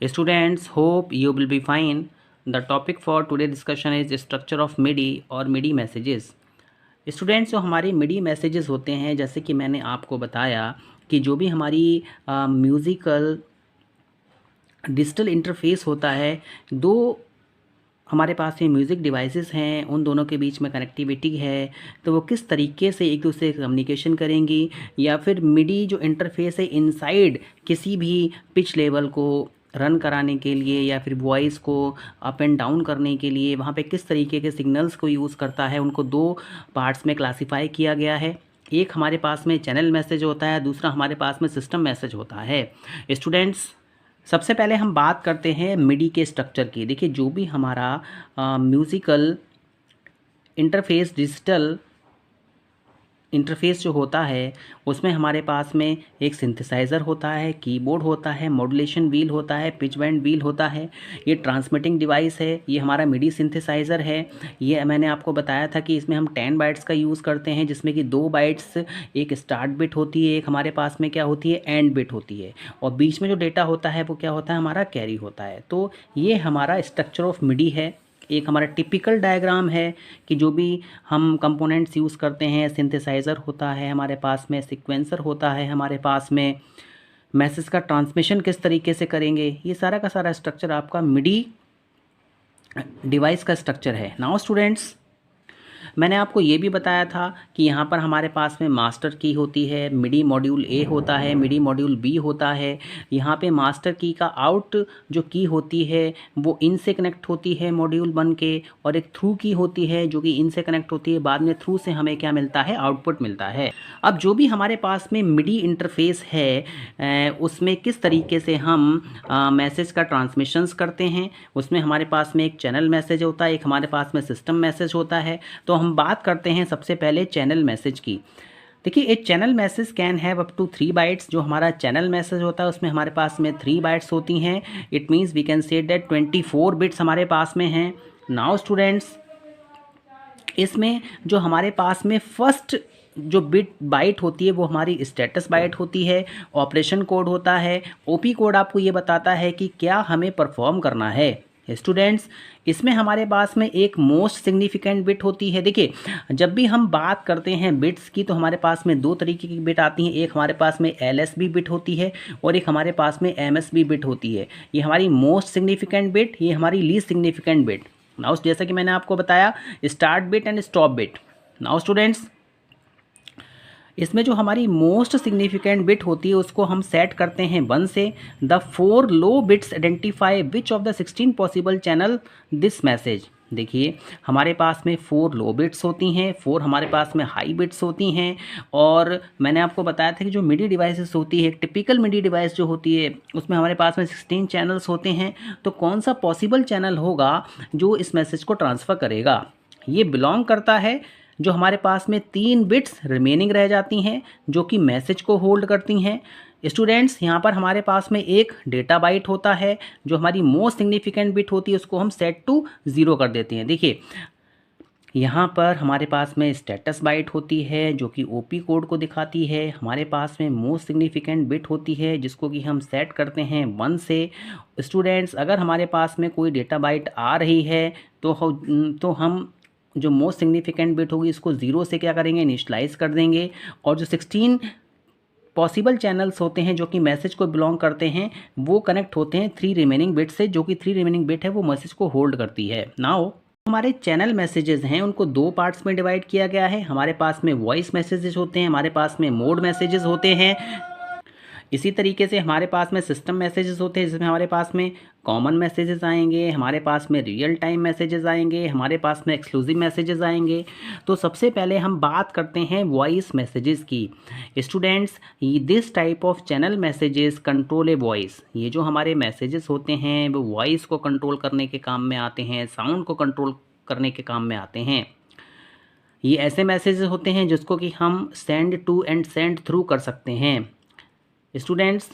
Students, hope you will be fine. The topic for today discussion is structure of MIDI और MIDI messages. Students, जो हमारे MIDI messages होते हैं, जैसे कि मैंने आपको बताया कि जो भी हमारी म्यूज़िकल डिजिटल इंटरफेस होता है, दो हमारे पास में म्यूज़िक डिवाइसेस हैं, उन दोनों के बीच में कनेक्टिविटी है, तो वो किस तरीके से एक दूसरे से कम्युनिकेशन करेंगी, या फिर मिडी जो इंटरफेस है इनसाइड किसी भी पिच लेवल को रन कराने के लिए या फिर वॉइस को अप एंड डाउन करने के लिए वहाँ पे किस तरीके के सिग्नल्स को यूज़ करता है, उनको दो पार्ट्स में क्लासीफाई किया गया है। एक हमारे पास में चैनल मैसेज होता है, दूसरा हमारे पास में सिस्टम मैसेज होता है। स्टूडेंट्स, सबसे पहले हम बात करते हैं मिडी के स्ट्रक्चर की। देखिए, जो भी हमारा म्यूज़िकल इंटरफेस डिजिटल इंटरफेस जो होता है, उसमें हमारे पास में एक सिंथेसाइज़र होता है, कीबोर्ड होता है, मॉड्यूलेशन व्हील होता है, पिच बैंड व्हील होता है, ये ट्रांसमिटिंग डिवाइस है, ये हमारा मिडी सिंथेसाइज़र है। ये मैंने आपको बताया था कि इसमें हम 10 बाइट्स का यूज़ करते हैं, जिसमें कि 2 बाइट्स एक स्टार्ट बिट होती है, एक हमारे पास में क्या होती है, एंड बिट होती है, और बीच में जो डेटा होता है वो क्या होता है, हमारा कैरी होता है। तो ये हमारा स्ट्रक्चर ऑफ मिडी है। एक हमारा टिपिकल डायग्राम है कि जो भी हम कंपोनेंट्स यूज़ करते हैं, सिंथेसाइज़र होता है हमारे पास में, सीक्वेंसर होता है हमारे पास में, मैसेज का ट्रांसमिशन किस तरीके से करेंगे, ये सारा का सारा स्ट्रक्चर आपका मिडी डिवाइस का स्ट्रक्चर है। नाउ स्टूडेंट्स, मैंने आपको ये भी बताया था कि यहाँ पर हमारे पास में मास्टर की होती है, मिडी मॉड्यूल ए होता है, मिडी मॉड्यूल बी होता है। यहाँ पे मास्टर की का आउट जो की होती है वो इन से कनेक्ट होती है मॉड्यूल 1 के, और एक थ्रू की होती है जो कि इन से कनेक्ट होती है, बाद में थ्रू से हमें क्या मिलता है, आउटपुट मिलता है। अब जो भी हमारे पास में मिडी इंटरफेस है उसमें किस तरीके से हम मैसेज का ट्रांसमिशंस करते हैं, उसमें हमारे पास में एक चैनल मैसेज होता है, एक हमारे पास में सिस्टम मैसेज होता है। तो हम बात करते हैं सबसे पहले चैनल मैसेज की। देखिए, एक channel message can have up to 3 bytes. जो हमारा चैनल मैसेज होता है उसमें हमारे पास में 3 बाइट्स होती हैं। It means we can say that 24 bits हमारे पास में हैं। नाउ स्टूडेंट्स, इसमें जो हमारे पास में फर्स्ट जो बिट बाइट होती है वो हमारी स्टेटस बाइट होती है, ऑपरेशन कोड होता है, ओपी कोड आपको ये बताता है कि क्या हमें परफॉर्म करना है। स्टूडेंट्स, इसमें हमारे पास में एक मोस्ट सिग्निफिकेंट बिट होती है। देखिए, जब भी हम बात करते हैं बिट्स की तो हमारे पास में 2 तरीके की बिट आती हैं। एक हमारे पास में LSB बिट होती है और एक हमारे पास में MSB बिट होती है। ये हमारी मोस्ट सिग्निफिकेंट बिट, ये हमारी लीस्ट सिग्निफिकेंट बिट। नाउ जैसा कि मैंने आपको बताया, start bit and stop bit. Now students, इसमें जो हमारी मोस्ट सिग्निफिकेंट बिट होती है उसको हम सेट करते हैं 1 से। The 4 low bits identify which of the 16 possible channel this message. देखिए, हमारे पास में 4 लो बिट्स होती हैं, 4 हमारे पास में हाई बिट्स होती हैं, और मैंने आपको बताया था कि जो मिडी डिवाइसेस होती है, टिपिकल मिडी डिवाइस जो होती है उसमें हमारे पास में 16 चैनल्स होते हैं। तो कौन सा पॉसिबल चैनल होगा जो इस मैसेज को ट्रांसफ़र करेगा, ये बिलोंग करता है जो हमारे पास में 3 बिट्स रिमेनिंग रह जाती हैं जो कि मैसेज को होल्ड करती हैं। स्टूडेंट्स, यहाँ पर हमारे पास में एक डेटा बाइट होता है, जो हमारी मोस्ट सिग्निफिकेंट बिट होती है उसको हम सेट टू 0 कर देते हैं। देखिए, यहाँ पर हमारे पास में स्टेटस बाइट होती है जो कि ओपी कोड को दिखाती है। हमारे पास में मोस्ट सिग्निफिकेंट बिट होती है जिसको कि हम सेट करते हैं 1 से। स्टूडेंट्स, अगर हमारे पास में कोई डेटा बाइट आ रही है तो हम जो मोस्ट सिग्निफिकेंट बिट होगी इसको 0 से क्या करेंगे, इनिशलाइज कर देंगे, और जो 16 पॉसिबल चैनल्स होते हैं जो कि मैसेज को बिलोंग करते हैं वो कनेक्ट होते हैं 3 रिमेनिंग बिट से, जो कि 3 रिमेनिंग बिट है वो मैसेज को होल्ड करती है। नाउ हमारे चैनल मैसेजेस हैं उनको 2 पार्ट्स में डिवाइड किया गया है। हमारे पास में वॉइस मैसेजेस होते हैं, हमारे पास में मोड मैसेजेस होते हैं। इसी तरीके से हमारे पास में सिस्टम मैसेजेस होते हैं जिसमें हमारे पास में कॉमन मैसेजेस आएंगे, हमारे पास में रियल टाइम मैसेजेस आएंगे, हमारे पास में एक्सक्लूसिव मैसेजेस आएंगे। तो सबसे पहले हम बात करते हैं वॉइस मैसेजेस की। Students, this type of channel messages control a voice. ये जो हमारे मैसेजेस होते हैं वो वॉइस को कंट्रोल करने के काम में आते हैं, साउंड को कंट्रोल करने के काम में आते हैं। ये ऐसे मैसेजेस होते हैं जिसको कि हम send to and send through कर सकते हैं। Students,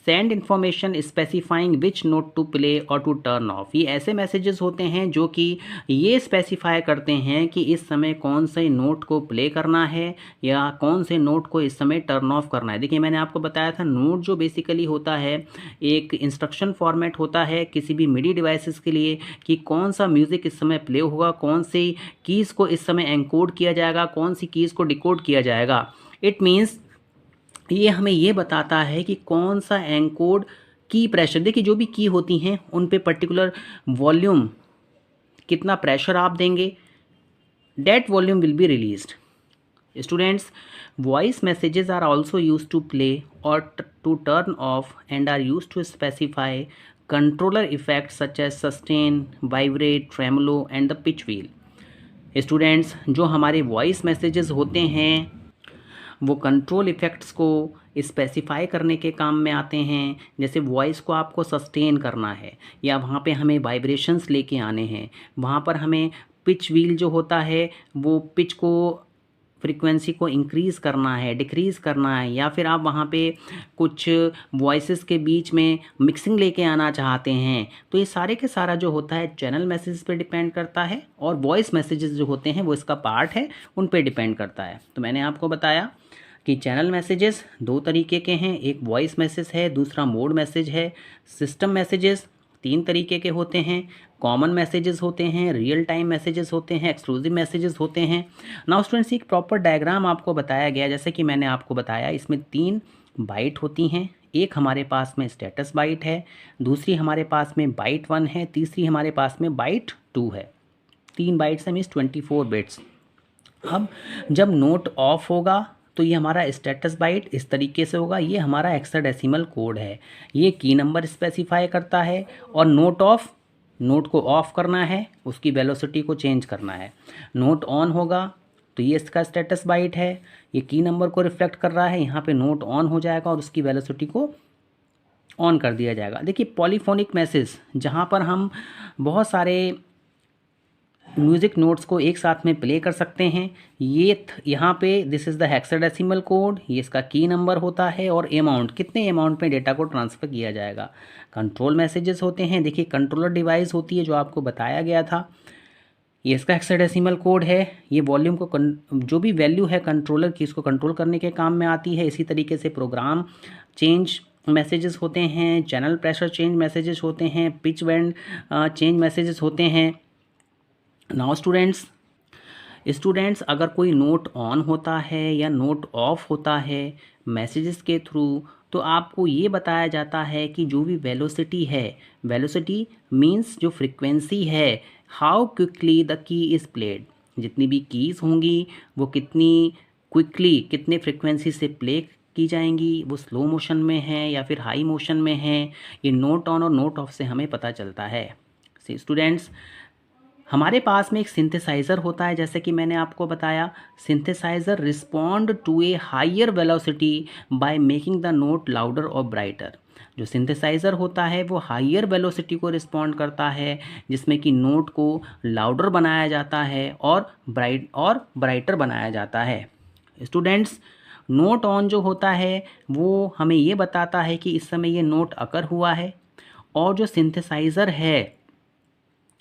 send information specifying which note to play और टू टर्न ऑफ। ये ऐसे मैसेजेस होते हैं जो कि ये स्पेसिफाई करते हैं कि इस समय कौन से नोट को प्ले करना है या कौन से नोट को इस समय टर्न ऑफ करना है। देखिए मैंने आपको बताया था नोट जो बेसिकली होता है एक इंस्ट्रक्शन फॉर्मेट होता है किसी भी मिडी डिवाइसेस के लिए कि कौन सा म्यूज़िक इस समय प्ले होगा, कौन सी कीज़ को इस समय एनकोड किया जाएगा, कौन सी कीज़ को डिकोड किया जाएगा। इट मीन्स ये हमें ये बताता है कि कौन सा एनकोड की प्रेशर, देखिए जो भी की होती हैं उन पे पर्टिकुलर वॉल्यूम कितना प्रेशर आप देंगे, that volume will be released. Students, voice messages are also used to play और to turn off and are used to specify controller effect such as sustain, vibrate, tremolo and the pitch wheel. Students, जो हमारे voice messages होते हैं वो control effects को specify करने के काम में आते हैं। जैसे वॉइस को आपको सस्टेन करना है या वहाँ पे हमें वाइब्रेशंस लेके आने हैं, वहाँ पर हमें पिच व्हील जो होता है वो पिच को फ्रीक्वेंसी को इंक्रीज़ करना है, डिक्रीज़ करना है, या फिर आप वहाँ पे कुछ वॉइसेस के बीच में मिक्सिंग लेके आना चाहते हैं। तो ये सारे के सारा जो होता है चैनल मैसेजेस पे डिपेंड करता है और वॉइस मैसेजेस जो होते हैं वो इसका पार्ट है, उन पे डिपेंड करता है। तो मैंने आपको बताया कि चैनल मैसेजेस दो तरीके के हैं, एक वॉइस मैसेज है, दूसरा मोड मैसेज है। सिस्टम मैसेजेस तीन तरीके के होते हैं, कॉमन मैसेजेस होते हैं, रियल टाइम मैसेजेस होते हैं, एक्सक्लूसिव मैसेजेस होते हैं। नाउ स्टूडेंट्स, एक प्रॉपर डायग्राम आपको बताया गया, जैसे कि मैंने आपको बताया इसमें 3 बाइट होती हैं। एक हमारे पास में स्टेटस बाइट है, दूसरी हमारे पास में बाइट 1 है, तीसरी हमारे पास में बाइट 2 है। 3 बाइट्स है मीन्स 24 बिट्स। अब जब नोट ऑफ होगा तो ये हमारा स्टेटस बाइट इस तरीके से होगा, ये हमारा हेक्साडेसिमल कोड है, ये की नंबर स्पेसिफाई करता है। और नोट ऑफ, नोट को ऑफ करना है, उसकी वेलोसिटी को चेंज करना है। नोट ऑन होगा तो ये इसका स्टेटस बाइट है, ये की नंबर को रिफ्लेक्ट कर रहा है, यहाँ पे नोट ऑन हो जाएगा और उसकी वेलोसिटी को ऑन कर दिया जाएगा। देखिए पॉलीफोनिक मैसेज जहाँ पर हम बहुत सारे म्यूज़िक नोट्स को एक साथ में प्ले कर सकते हैं, ये यहाँ पे this is the hexadecimal code, ये इसका की नंबर होता है और अमाउंट, कितने अमाउंट में डेटा को ट्रांसफ़र किया जाएगा। कंट्रोल मैसेजेस होते हैं, देखिए कंट्रोलर डिवाइस होती है जो आपको बताया गया था, ये इसका हेक्साडेसिमल कोड है, ये वॉल्यूम को जो भी वैल्यू है कंट्रोलर की इसको कंट्रोल करने के काम में आती है। इसी तरीके से प्रोग्राम चेंज मैसेजेस होते हैं, चैनल प्रेशर चेंज मैसेजेस होते हैं, पिच बैंड चेंज मैसेजेस होते हैं। नाउ स्टूडेंट्स, अगर कोई नोट ऑन होता है या नोट ऑफ होता है मैसेजेस के थ्रू, तो आपको ये बताया जाता है कि जो भी वेलोसिटी है, वेलोसिटी मींस जो फ्रीक्वेंसी है, how quickly the key is played, जितनी भी कीज़ होंगी वो कितनी क्विकली, कितने फ्रीक्वेंसी से प्ले की जाएंगी, वो स्लो मोशन में है या फिर हाई मोशन में है, ये नोट ऑन और नोट ऑफ से हमें पता चलता है। स्टूडेंट्स, हमारे पास में एक सिंथेसाइज़र होता है, जैसे कि मैंने आपको बताया, synthesiser respond to a higher velocity by making the note louder और ब्राइटर। जो सिंथेसाइज़र होता है वो हायर वेलोसिटी को रिस्पॉन्ड करता है, जिसमें कि नोट को लाउडर बनाया जाता है और ब्राइटर बनाया जाता है। स्टूडेंट्स, नोट ऑन जो होता है वो हमें ये बताता है कि इस समय ये नोट अकर हुआ है, और जो सिंथेसाइज़र है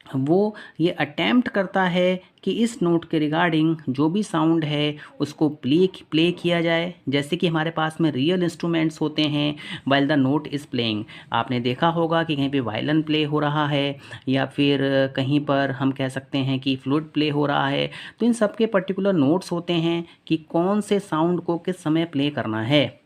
वो ये अटेम्प्ट करता है कि इस नोट के रिगार्डिंग जो भी साउंड है उसको प्ले किया जाए। जैसे कि हमारे पास में रियल इंस्ट्रूमेंट्स होते हैं while the note is playing, आपने देखा होगा कि कहीं पे वायलिन प्ले हो रहा है या फिर कहीं पर हम कह सकते हैं कि फ्लूट प्ले हो रहा है। तो इन सब के पर्टिकुलर नोट्स होते हैं कि कौन से साउंड को किस समय प्ले करना है।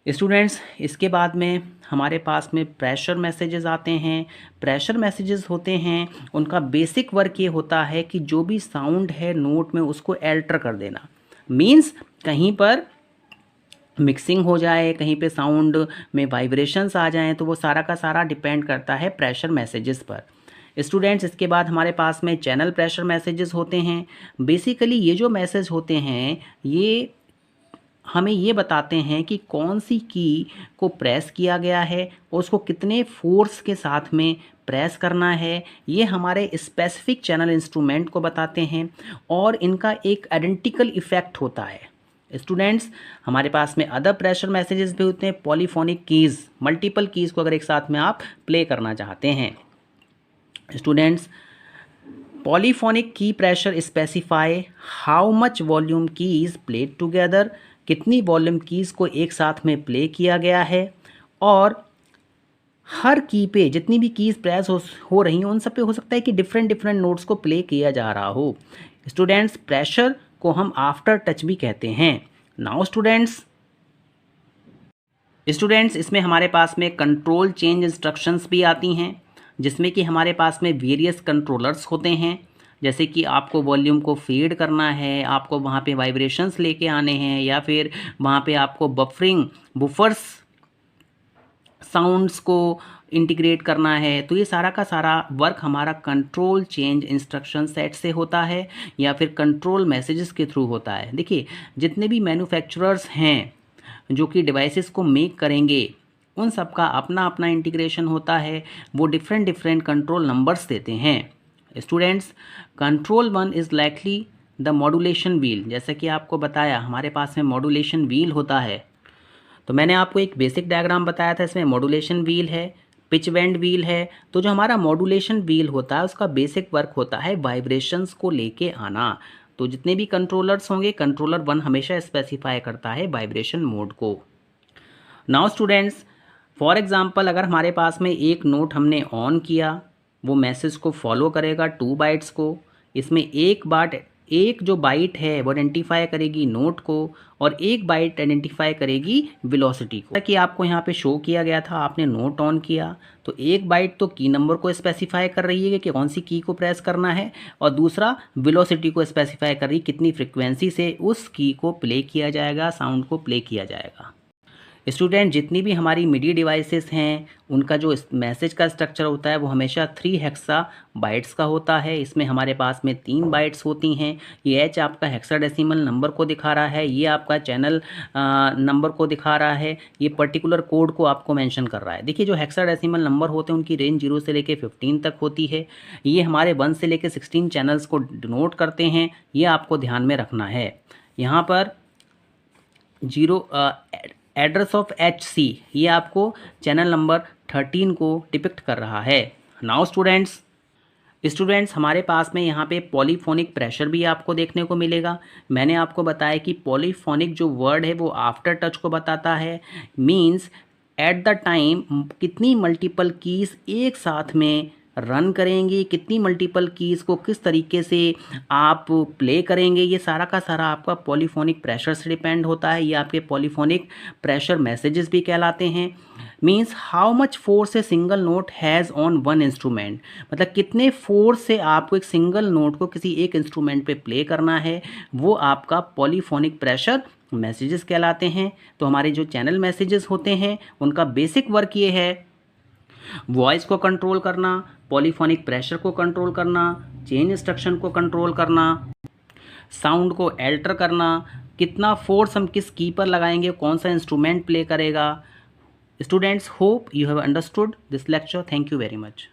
स्टूडेंट्स, इसके बाद में हमारे पास में प्रेशर मैसेजेस आते हैं। प्रेशर मैसेजेस होते हैं, उनका बेसिक वर्क ये होता है कि जो भी साउंड है नोट में उसको एल्टर कर देना, मींस कहीं पर मिक्सिंग हो जाए, कहीं पे साउंड में वाइब्रेशंस आ जाएं, तो वो सारा का सारा डिपेंड करता है प्रेशर मैसेजेस पर। स्टूडेंट्स, इसके बाद हमारे पास में चैनल प्रेशर मैसेजेस होते हैं। बेसिकली ये जो मैसेज होते हैं ये हमें ये बताते हैं कि कौन सी की को प्रेस किया गया है और उसको कितने फोर्स के साथ में प्रेस करना है, ये हमारे स्पेसिफिक चैनल इंस्ट्रूमेंट को बताते हैं। और इनका एक आइडेंटिकल इफ़ेक्ट होता है, स्टूडेंट्स हमारे पास में अदर प्रेशर मैसेजेस भी होते हैं, पॉलीफोनिक कीज़, मल्टीपल कीज़ को अगर एक साथ में आप प्ले करना चाहते हैं। स्टूडेंट्स पॉलीफोनिक की pressure specify how much volume keys played together, कितनी वॉल्यूम कीज़ को एक साथ में प्ले किया गया है, और हर की पे जितनी भी कीज़ प्रेस हो रही हैं उन सब पे हो सकता है कि डिफरेंट डिफरेंट नोट्स को प्ले किया जा रहा हो। स्टूडेंट्स प्रेशर को हम आफ्टर टच भी कहते हैं। नाउ स्टूडेंट्स इसमें हमारे पास में कंट्रोल चेंज इंस्ट्रक्शंस भी आती हैं, जिसमें कि हमारे पास में वेरियस कंट्रोलर्स होते हैं। जैसे कि आपको वॉल्यूम को फेड करना है, आपको वहाँ पे वाइब्रेशंस लेके आने हैं, या फिर वहाँ पे आपको बुफर्स साउंड्स को इंटीग्रेट करना है। तो ये सारा का सारा वर्क हमारा कंट्रोल चेंज इंस्ट्रक्शन सेट से होता है या फिर कंट्रोल मैसेजेस के थ्रू होता है। देखिए जितने भी मैन्युफैक्चरर्स हैं जो कि डिवाइसेस को मेक करेंगे उन सब का अपना अपना इंटीग्रेशन होता है, वो डिफरेंट डिफरेंट कंट्रोल नंबर्स देते हैं। Students control 1 is likely the modulation wheel. जैसा कि आपको बताया हमारे पास में मॉड्यूलेशन व्हील होता है, तो मैंने आपको एक बेसिक डायग्राम बताया था, इसमें मॉड्यूलेशन व्हील है, पिच बेंड व्हील है। तो जो हमारा मॉड्यूलेशन व्हील होता है उसका बेसिक वर्क होता है वाइब्रेशंस को लेके आना। तो जितने भी कंट्रोलर्स होंगे कंट्रोलर 1 हमेशा स्पेसिफाई करता है वाइब्रेशन मोड को। नाउ स्टूडेंट्स फॉर एग्जांपल अगर हमारे पास में एक नोट हमने ऑन किया, वो मैसेज को फॉलो करेगा 2 बाइट्स को। इसमें एक जो बाइट है वो आइडेंटिफाई करेगी नोट को और एक बाइट आइडेंटिफाई करेगी वेलोसिटी को। कि आपको यहाँ पे शो किया गया था, आपने नोट ऑन किया तो एक बाइट तो की नंबर को स्पेसिफाई कर रही है कि कौन सी की को प्रेस करना है, और दूसरा वेलोसिटी को स्पेसिफाई कर रही है कितनी फ्रिक्वेंसी से उस की को प्ले किया जाएगा, साउंड को प्ले किया जाएगा। स्टूडेंट जितनी भी हमारी मिडी डिवाइसेस हैं उनका जो मैसेज का स्ट्रक्चर होता है वो हमेशा 3 हेक्सा बाइट्स का होता है। इसमें हमारे पास में 3 बाइट्स होती हैं। ये एच आपका हेक्साडेसिमल नंबर को दिखा रहा है, ये आपका चैनल नंबर को दिखा रहा है, ये पर्टिकुलर कोड को आपको मेंशन कर रहा है। देखिए जो हेक्साडेसिमल नंबर होते हैं उनकी रेंज 0 से लेके 15 तक होती है। ये हमारे 1 से लेके 16 चैनल्स को डिनोट करते हैं, ये आपको ध्यान में रखना है। यहाँ पर एड्रेस ऑफ HC ये आपको चैनल नंबर 13 को डिपिक्ट कर रहा है। नाउ स्टूडेंट्स हमारे पास में यहाँ पे पॉलीफोनिक प्रेशर भी आपको देखने को मिलेगा। मैंने आपको बताया कि पॉलीफोनिक जो वर्ड है वो आफ्टर टच को बताता है, मींस एट द टाइम कितनी मल्टीपल कीज़ एक साथ में रन करेंगे, कितनी मल्टीपल कीज़ को किस तरीके से आप प्ले करेंगे, ये सारा का सारा आपका पॉलीफोनिक प्रेशर से डिपेंड होता है। ये आपके पॉलीफोनिक प्रेशर मैसेजेस भी कहलाते हैं। Means how much force a single note has on one instrument, मतलब कितने फोर्स से आपको एक सिंगल नोट को किसी एक इंस्ट्रूमेंट पे प्ले करना है, वो आपका पॉलीफोनिक प्रेशर मैसेजेस कहलाते हैं। तो हमारे जो चैनल मैसेजेस होते हैं उनका बेसिक वर्क ये है वॉइस को कंट्रोल करना, पॉलीफोनिक प्रेशर को कंट्रोल करना, चेन इंस्ट्रक्शन को कंट्रोल करना, साउंड को एल्टर करना, कितना फोर्स हम किस की पर लगाएंगे, कौन सा इंस्ट्रूमेंट प्ले करेगा। Students hope you have understood this lecture. Thank you very much.